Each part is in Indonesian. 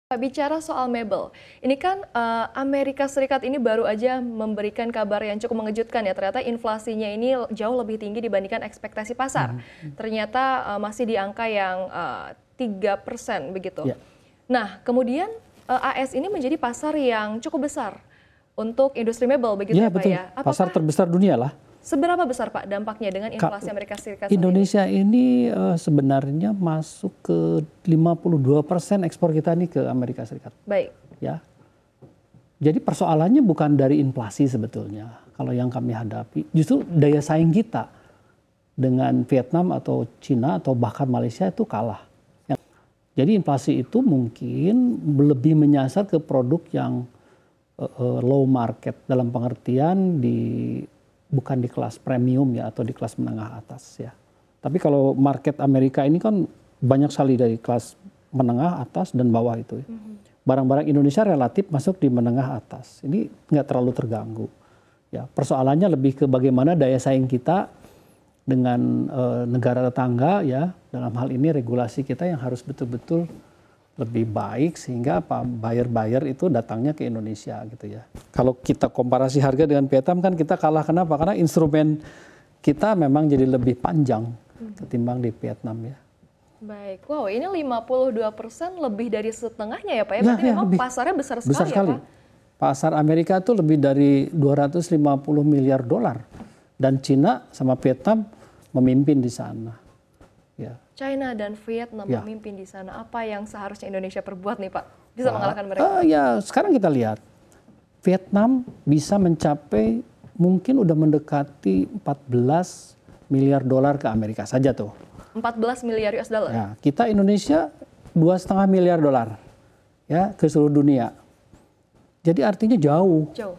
Pak, bicara soal mebel, ini kan Amerika Serikat ini baru aja memberikan kabar yang cukup mengejutkan ya, ternyata inflasinya ini jauh lebih tinggi dibandingkan ekspektasi pasar. Ternyata masih di angka yang 3% begitu. Ya. Nah, kemudian AS ini menjadi pasar yang cukup besar untuk industri mebel begitu ya Pak betul. ya? Pasar terbesar dunia lah. Seberapa besar Pak dampaknya dengan inflasi Amerika Serikat? Indonesia ini sebenarnya masuk ke 52% ekspor kita nih ke Amerika Serikat. Baik. Ya. Jadi persoalannya bukan dari inflasi sebetulnya. Kalau yang kami hadapi justru daya saing kita dengan Vietnam atau Cina atau bahkan Malaysia itu kalah. Jadi inflasi itu mungkin lebih menyasar ke produk yang low market dalam pengertian bukan di kelas premium ya atau di kelas menengah atas ya. Tapi kalau market Amerika ini kan banyak sekali dari kelas menengah atas dan bawah itu. Ya. Barang-barang Indonesia relatif masuk di menengah atas. Ini nggak terlalu terganggu. Ya, persoalannya lebih ke bagaimana daya saing kita dengan negara tetangga ya. Dalam hal ini regulasi kita yang harus betul-betul lebih baik sehingga buyer-buyer itu datangnya ke Indonesia gitu ya. Kalau kita komparasi harga dengan Vietnam kan kita kalah, kenapa? Karena instrumen kita memang jadi lebih panjang ketimbang di Vietnam ya. Baik, wow ini 52% lebih dari setengahnya ya Pak ya, berarti memang lebih, pasarnya besar sekali, besar sekali ya Pak? Pasar Amerika itu lebih dari 250 miliar dolar dan Cina sama Vietnam memimpin di sana. Ya. China dan Vietnam memimpin di sana. Apa yang seharusnya Indonesia perbuat nih Pak? Bisa mengalahkan mereka? Ya sekarang kita lihat. Vietnam bisa mencapai mungkin udah mendekati 14 miliar dolar ke Amerika saja tuh. 14 miliar US dollar? Ya, kita Indonesia 2,5 miliar dolar ya ke seluruh dunia. Jadi artinya jauh. Jauh.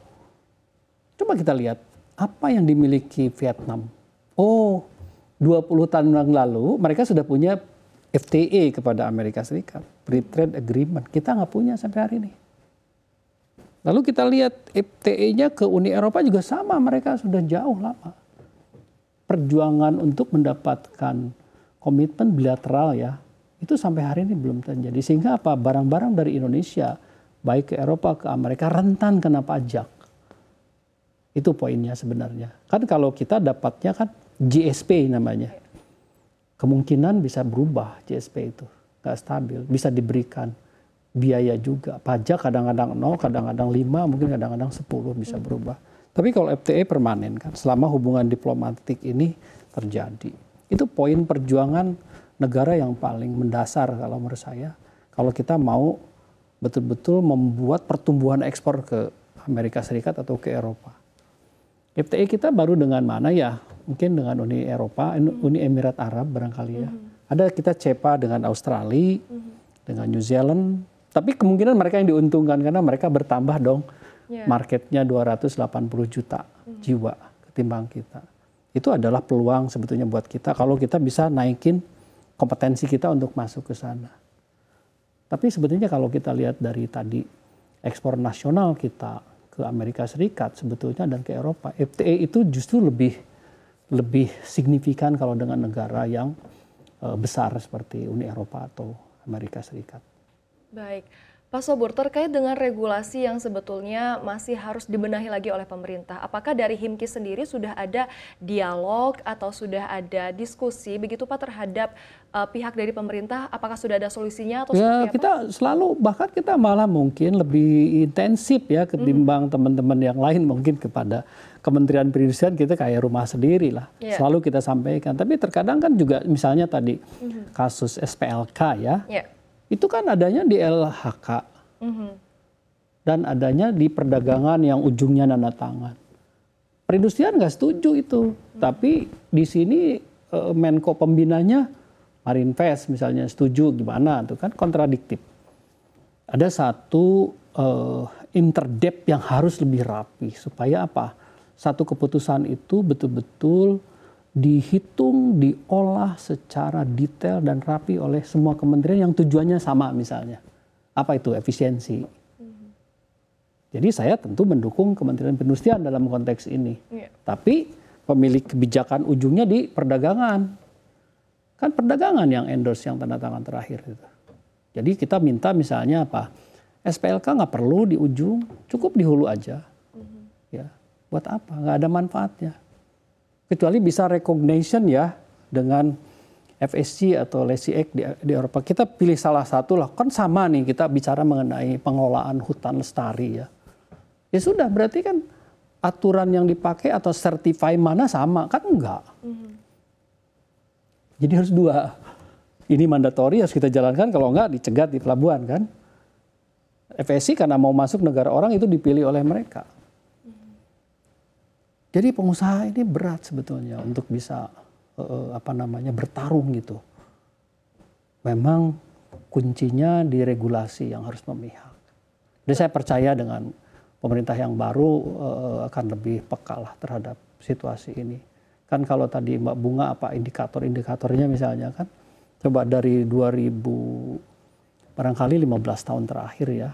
Coba kita lihat apa yang dimiliki Vietnam. Oh, 20 tahun yang lalu mereka sudah punya FTA kepada Amerika Serikat, Free Trade Agreement. Kita nggak punya sampai hari ini. Lalu kita lihat FTA-nya ke Uni Eropa juga sama, mereka sudah jauh lama. Perjuangan untuk mendapatkan komitmen bilateral ya, itu sampai hari ini belum terjadi. Sehingga apa? Barang-barang dari Indonesia, baik ke Eropa, ke Amerika, rentan kena pajak. Itu poinnya sebenarnya. Kan kalau kita dapatnya kan GSP namanya. Kemungkinan bisa berubah GSP itu. Nggak stabil. Bisa diberikan biaya juga. Pajak kadang-kadang 0, kadang-kadang 5, mungkin kadang-kadang 10 bisa berubah. Tapi kalau FTA permanen kan. Selama hubungan diplomatik ini terjadi. Itu poin perjuangan negara yang paling mendasar kalau menurut saya. Kalau kita mau betul-betul membuat pertumbuhan ekspor ke Amerika Serikat atau ke Eropa. FTA kita baru dengan mana ya? Mungkin dengan Uni Eropa, Uni Emirat Arab barangkali ya. Ada kita CEPA dengan Australia, dengan New Zealand. Tapi kemungkinan mereka yang diuntungkan karena mereka bertambah dong. Marketnya 280 juta jiwa ketimbang kita. Itu adalah peluang sebetulnya buat kita kalau kita bisa naikin kompetensi kita untuk masuk ke sana. Tapi sebetulnya kalau kita lihat dari tadi ekspor nasional kita ke Amerika Serikat sebetulnya dan ke Eropa, FTA itu justru lebih signifikan kalau dengan negara yang besar seperti Uni Eropa atau Amerika Serikat. Baik, Pak Sobur, terkait dengan regulasi yang sebetulnya masih harus dibenahi lagi oleh pemerintah, apakah dari HIMKI sendiri sudah ada dialog atau sudah ada diskusi begitu Pak terhadap pihak dari pemerintah, apakah sudah ada solusinya atau seperti apa? Kita selalu, bahkan kita malah mungkin lebih intensif ya ketimbang teman-teman yang lain mungkin kepada Kementerian Perindustrian kita kayak rumah sendiri lah. Selalu kita sampaikan, tapi terkadang kan juga misalnya tadi kasus SPLK ya. Itu kan adanya di LHK dan adanya di perdagangan yang ujungnya nanda tangan. Perindustrian nggak setuju itu, tapi di sini Menko Pembinanya Marinvest misalnya setuju, gimana itu kan kontradiktif. Ada satu interdep yang harus lebih rapi supaya apa? Satu keputusan itu betul-betul dihitung, diolah secara detail dan rapi oleh semua kementerian yang tujuannya sama misalnya. Apa itu? Efisiensi. Jadi saya tentu mendukung Kementerian Perindustrian dalam konteks ini. Tapi pemilik kebijakan ujungnya di perdagangan. Kan perdagangan yang endorse yang tanda tangan terakhir itu. Jadi kita minta misalnya apa? SPLK nggak perlu di ujung, cukup di hulu aja. Ya, buat apa? Nggak ada manfaatnya. Kecuali bisa recognition ya dengan FSC atau LESI di Eropa. Kita pilih salah satu lah. Kan sama nih kita bicara mengenai pengelolaan hutan lestari ya. Ya sudah, berarti kan aturan yang dipakai atau certify mana sama, kan enggak. Jadi harus dua. Ini mandatori harus kita jalankan, kalau enggak dicegat di pelabuhan kan. FSC karena mau masuk negara orang itu dipilih oleh mereka. Jadi pengusaha ini berat sebetulnya untuk bisa bertarung gitu. Memang kuncinya di regulasi yang harus memihak. Jadi saya percaya dengan pemerintah yang baru akan lebih peka lah terhadap situasi ini. Kan kalau tadi Mbak Bunga apa indikator-indikatornya misalnya kan, coba dari 2000 barangkali 15 tahun terakhir ya,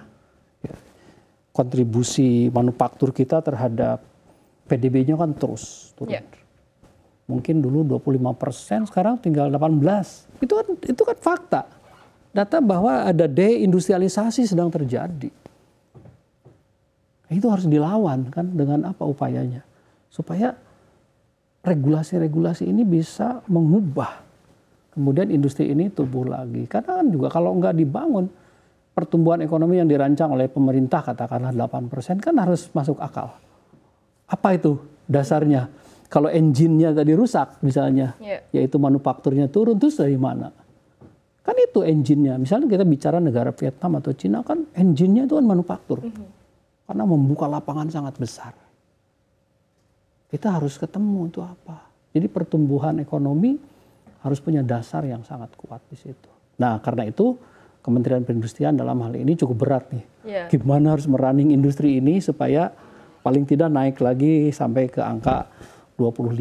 kontribusi manufaktur kita terhadap PDB-nya kan terus turun. Yeah. Mungkin dulu 25%, sekarang tinggal 18%. Itu kan fakta. Data bahwa ada deindustrialisasi sedang terjadi. Itu harus dilawan kan, dengan apa upayanya? Supaya regulasi-regulasi ini bisa mengubah. Kemudian industri ini tumbuh lagi. Karena kan juga kalau nggak dibangun, pertumbuhan ekonomi yang dirancang oleh pemerintah katakanlah 8% kan harus masuk akal. Apa itu dasarnya? Kalau engine-nya tadi rusak misalnya, yaitu manufakturnya turun, terus dari mana? Kan itu engine-nya. Misalnya kita bicara negara Vietnam atau Cina kan engine-nya itu kan manufaktur. Karena membuka lapangan sangat besar. Kita harus ketemu itu apa. Jadi pertumbuhan ekonomi harus punya dasar yang sangat kuat di situ. Nah karena itu Kementerian Perindustrian dalam hal ini cukup berat nih. Gimana harus merunning industri ini supaya paling tidak naik lagi sampai ke angka 25,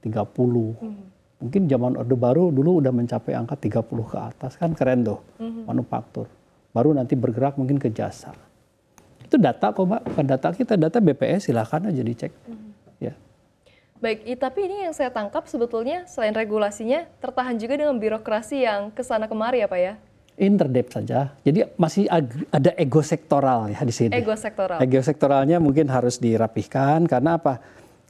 30. Mungkin zaman Orde Baru dulu udah mencapai angka 30 ke atas. Kan keren tuh manufaktur. Baru nanti bergerak mungkin ke jasa. Itu data kok Mbak, bukan data kita, data BPS silahkan aja dicek. Ya. Baik, tapi ini yang saya tangkap sebetulnya selain regulasinya tertahan juga dengan birokrasi yang kesana kemari ya Pak ya? Interdep saja. Jadi masih ada ego sektoral ya di sini. Ego sektoral. Ego sektoralnya mungkin harus dirapihkan karena apa?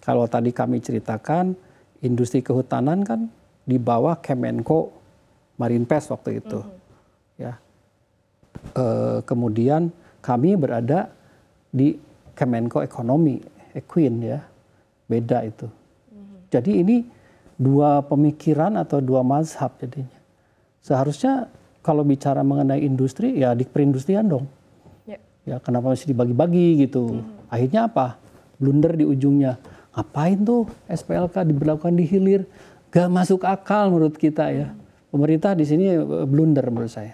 Kalau tadi kami ceritakan industri kehutanan kan di bawah Kemenko Marinvest waktu itu. Ya. Kemudian kami berada di Kemenko Ekonomi, Equin ya. Beda itu. Jadi ini dua pemikiran atau dua mazhab jadinya. Seharusnya kalau bicara mengenai industri, ya di perindustrian dong. Ya kenapa masih dibagi-bagi gitu. Akhirnya apa? Blunder di ujungnya. Ngapain tuh SPLK diberlakukan di hilir? Gak masuk akal menurut kita ya. Pemerintah di sini blunder menurut saya.